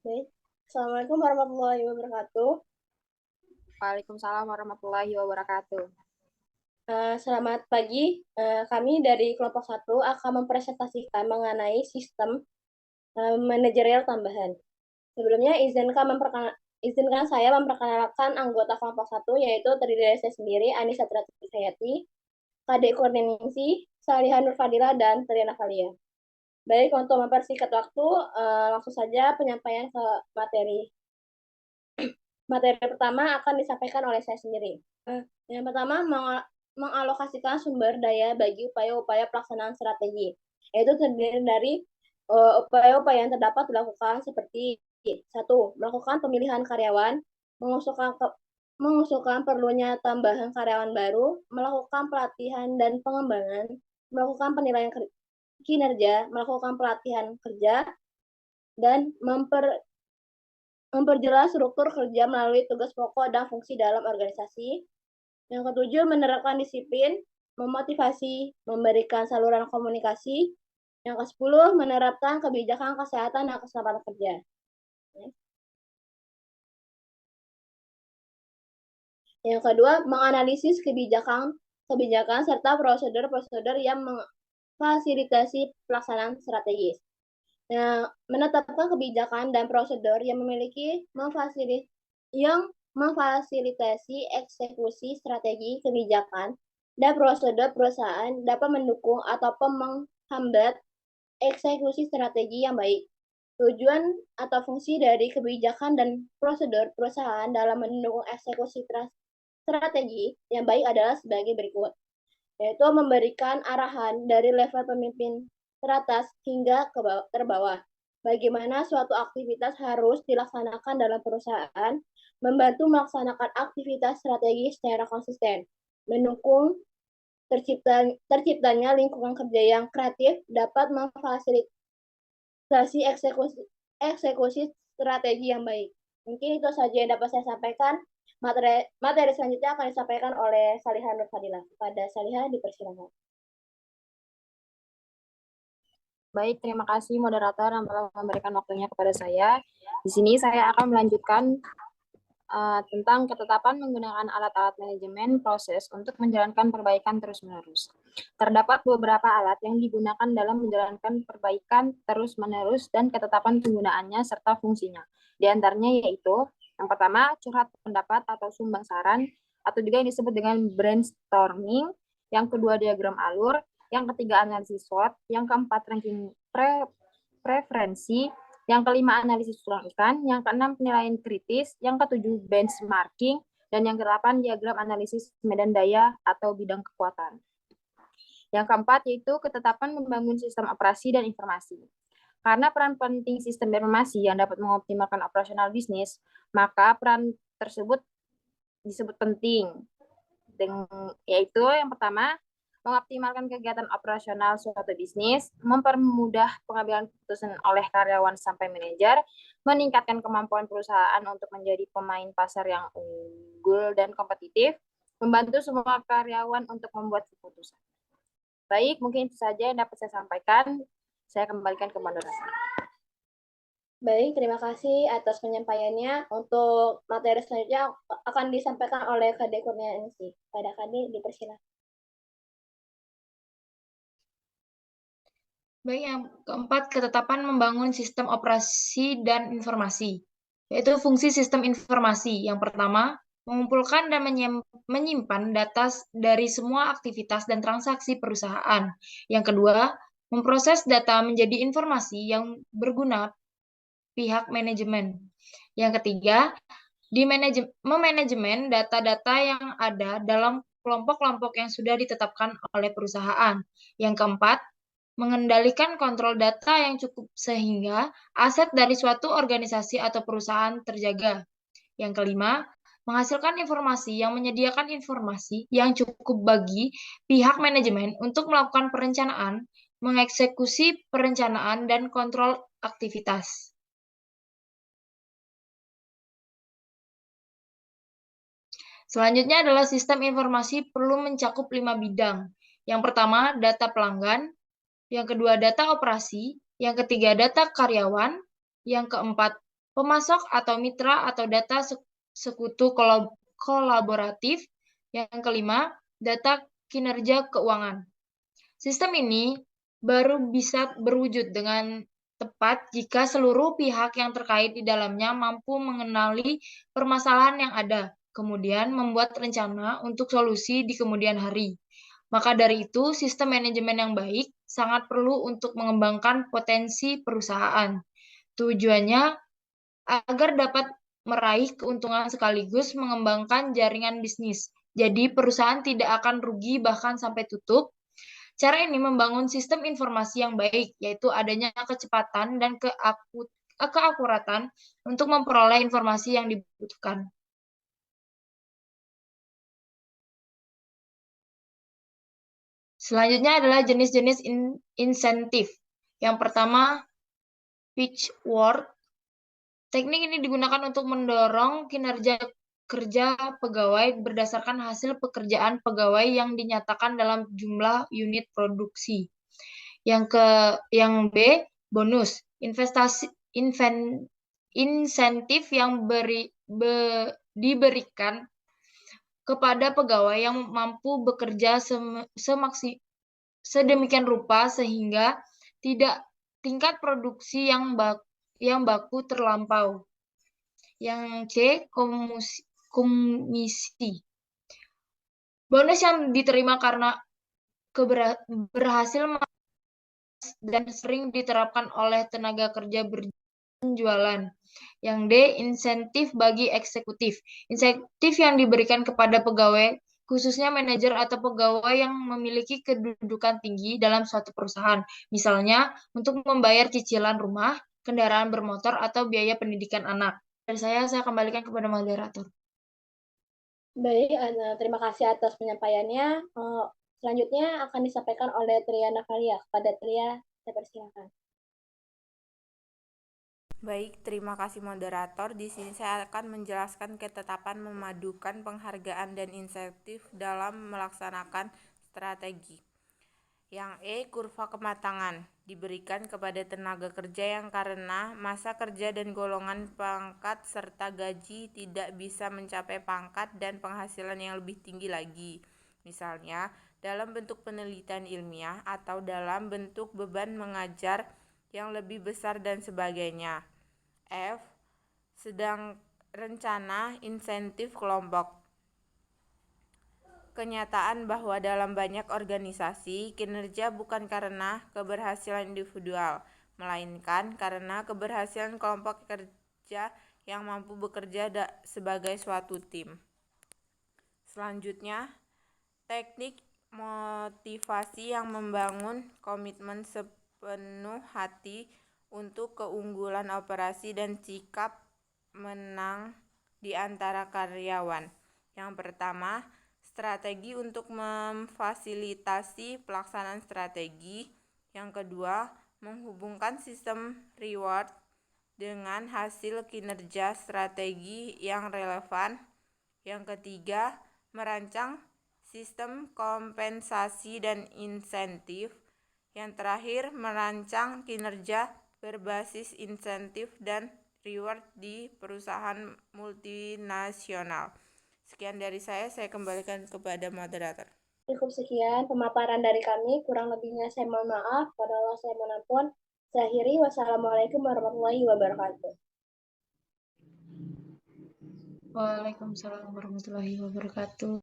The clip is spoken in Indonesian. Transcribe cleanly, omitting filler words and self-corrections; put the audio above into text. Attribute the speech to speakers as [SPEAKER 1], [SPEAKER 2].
[SPEAKER 1] Baik. Assalamualaikum warahmatullahi wabarakatuh.
[SPEAKER 2] Waalaikumsalam warahmatullahi wabarakatuh.
[SPEAKER 1] Selamat pagi. Kami dari kelompok satu akan mempresentasikan mengenai sistem manajerial tambahan. Sebelumnya izinkan saya memperkenalkan anggota kelompok satu, yaitu terdiri dari saya sendiri, Anissa Tratisayati, Kadek Koordinasi, Salihah Nur Fadila, dan Triana Valia. Baik, untuk mempersingkat waktu, langsung saja penyampaian ke materi. Materi pertama akan disampaikan oleh saya sendiri. Yang pertama, mengalokasikan sumber daya bagi upaya-upaya pelaksanaan strategi, yaitu terdiri dari upaya-upaya yang terdapat dilakukan seperti satu, melakukan pemilihan karyawan, mengusulkan mengusulkan perlunya tambahan karyawan baru, melakukan pelatihan dan pengembangan, melakukan penilaian kinerja, melakukan pelatihan kerja, dan memperjelas struktur kerja melalui tugas pokok dan fungsi dalam organisasi. Yang ketujuh, menerapkan disiplin, memotivasi, memberikan saluran komunikasi. Yang ke-10, menerapkan kebijakan kesehatan dan keselamatan kerja. Yang kedua, menganalisis kebijakan serta prosedur-prosedur yang memfasilitasi pelaksanaan strategis. Menetapkan kebijakan dan prosedur yang memfasilitasi eksekusi strategi kebijakan dan prosedur perusahaan dapat mendukung ataupun menghambat eksekusi strategi yang baik. Tujuan atau fungsi dari kebijakan dan prosedur perusahaan dalam mendukung eksekusi strategi yang baik adalah sebagai berikut, yaitu memberikan arahan dari level pemimpin teratas hingga ke terbawah. Bagaimana suatu aktivitas harus dilaksanakan dalam perusahaan, membantu melaksanakan aktivitas strategi secara konsisten, mendukung terciptanya lingkungan kerja yang kreatif, dapat memfasilitasi eksekusi strategi yang baik. Mungkin itu saja yang dapat saya sampaikan. Materi selanjutnya akan disampaikan oleh Salihah Nur Fadila. Pada Salihah dipersilakan.
[SPEAKER 2] Baik, terima kasih moderator yang telah memberikan waktunya kepada saya. Di sini saya akan melanjutkan tentang ketetapan menggunakan alat-alat manajemen proses untuk menjalankan perbaikan terus-menerus. Terdapat beberapa alat yang digunakan dalam menjalankan perbaikan terus-menerus dan ketetapan penggunaannya serta fungsinya. Di antaranya yaitu, yang pertama, curhat pendapat atau sumbang saran, atau juga yang disebut dengan brainstorming, yang kedua, diagram alur, yang ketiga, analisis SWOT, yang keempat, ranking preferensi, yang kelima, analisis tulang ikan, yang keenam, penilaian kritis, yang ketujuh, benchmarking, dan yang kedelapan, diagram analisis medan daya atau bidang kekuatan. Yang keempat, yaitu ketetapan membangun sistem operasi dan informasi. Karena peran penting sistem informasi yang dapat mengoptimalkan operasional bisnis, maka peran tersebut disebut penting. Yaitu yang pertama, mengoptimalkan kegiatan operasional suatu bisnis, mempermudah pengambilan keputusan oleh karyawan sampai manajer, meningkatkan kemampuan perusahaan untuk menjadi pemain pasar yang unggul dan kompetitif, membantu semua karyawan untuk membuat keputusan. Baik, mungkin itu saja yang dapat saya sampaikan. Saya kembalikan ke moderator.
[SPEAKER 1] Baik, terima kasih atas penyampaiannya. Untuk materi selanjutnya akan disampaikan oleh Kadek Kurnianingsih. Pada Kadek dipersilakan.
[SPEAKER 3] Baik, yang keempat, ketetapan membangun sistem operasi dan informasi, yaitu fungsi sistem informasi. Yang pertama, mengumpulkan dan menyimpan data dari semua aktivitas dan transaksi perusahaan. Yang kedua, memproses data menjadi informasi yang berguna pihak manajemen. Yang ketiga, memanajemen data-data yang ada dalam kelompok-kelompok yang sudah ditetapkan oleh perusahaan. Yang keempat, mengendalikan kontrol data yang cukup sehingga aset dari suatu organisasi atau perusahaan terjaga. Yang kelima, menghasilkan informasi yang menyediakan informasi yang cukup bagi pihak manajemen untuk melakukan perencanaan, mengeksekusi perencanaan, dan kontrol aktivitas. Selanjutnya adalah sistem informasi perlu mencakup 5 bidang. Yang pertama, data pelanggan. Yang kedua, data operasi. Yang ketiga, data karyawan. Yang keempat, pemasok atau mitra atau data sekutu kolaboratif. Yang kelima, data kinerja keuangan. Sistem ini baru bisa berwujud dengan tepat jika seluruh pihak yang terkait di dalamnya mampu mengenali permasalahan yang ada, kemudian membuat rencana untuk solusi di kemudian hari. Maka dari itu, sistem manajemen yang baik sangat perlu untuk mengembangkan potensi perusahaan. Tujuannya agar dapat meraih keuntungan sekaligus mengembangkan jaringan bisnis. Jadi perusahaan tidak akan rugi bahkan sampai tutup. Cara ini membangun sistem informasi yang baik, yaitu adanya kecepatan dan keakuratan untuk memperoleh informasi yang dibutuhkan. Selanjutnya adalah jenis-jenis insentif. Yang pertama, pitchwork. Teknik ini digunakan untuk mendorong kinerja kerja pegawai berdasarkan hasil pekerjaan pegawai yang dinyatakan dalam jumlah unit produksi. Yang B, bonus. Insentif yang diberikan kepada pegawai yang mampu bekerja sedemikian rupa sehingga tidak tingkat produksi yang baku terlampau. Yang C, komisi. Bonus yang diterima karena berhasil dan sering diterapkan oleh tenaga kerja berjualan. Yang D, insentif bagi eksekutif. Insentif yang diberikan kepada pegawai, khususnya manajer atau pegawai yang memiliki kedudukan tinggi dalam suatu perusahaan. Misalnya, untuk membayar cicilan rumah, kendaraan bermotor, atau biaya pendidikan anak. Dari saya kembalikan kepada moderator.
[SPEAKER 1] Baik, terima kasih atas penyampaiannya. Selanjutnya akan disampaikan oleh Tria Navalia. Kepada Tria, saya persilakan.
[SPEAKER 4] Baik, terima kasih moderator. Di sini saya akan menjelaskan ketetapan memadukan penghargaan dan insentif dalam melaksanakan strategi. Yang E, kurva kematangan diberikan kepada tenaga kerja yang karena masa kerja dan golongan pangkat serta gaji tidak bisa mencapai pangkat dan penghasilan yang lebih tinggi lagi. Misalnya, dalam bentuk penelitian ilmiah atau dalam bentuk beban mengajar yang lebih besar dan sebagainya. F, sedang rencana insentif kelompok. Kenyataan bahwa dalam banyak organisasi, kinerja bukan karena keberhasilan individual, melainkan karena keberhasilan kelompok kerja yang mampu bekerja sebagai suatu tim. Selanjutnya, teknik motivasi yang membangun komitmen sepenuh hati untuk keunggulan operasi dan sikap menang di antara karyawan. Yang pertama, strategi untuk memfasilitasi pelaksanaan strategi. Yang kedua, menghubungkan sistem reward dengan hasil kinerja strategi yang relevan. Yang ketiga, merancang sistem kompensasi dan insentif. Yang terakhir, merancang kinerja berbasis insentif dan reward di perusahaan multinasional. Sekian dari saya kembalikan kepada moderator.
[SPEAKER 1] Cukup sekian pemaparan dari kami, kurang lebihnya saya mohon maaf, pada Allah saya mohon ampun. Saya akhiri, wassalamualaikum warahmatullahi wabarakatuh.
[SPEAKER 3] Waalaikumsalam warahmatullahi wabarakatuh.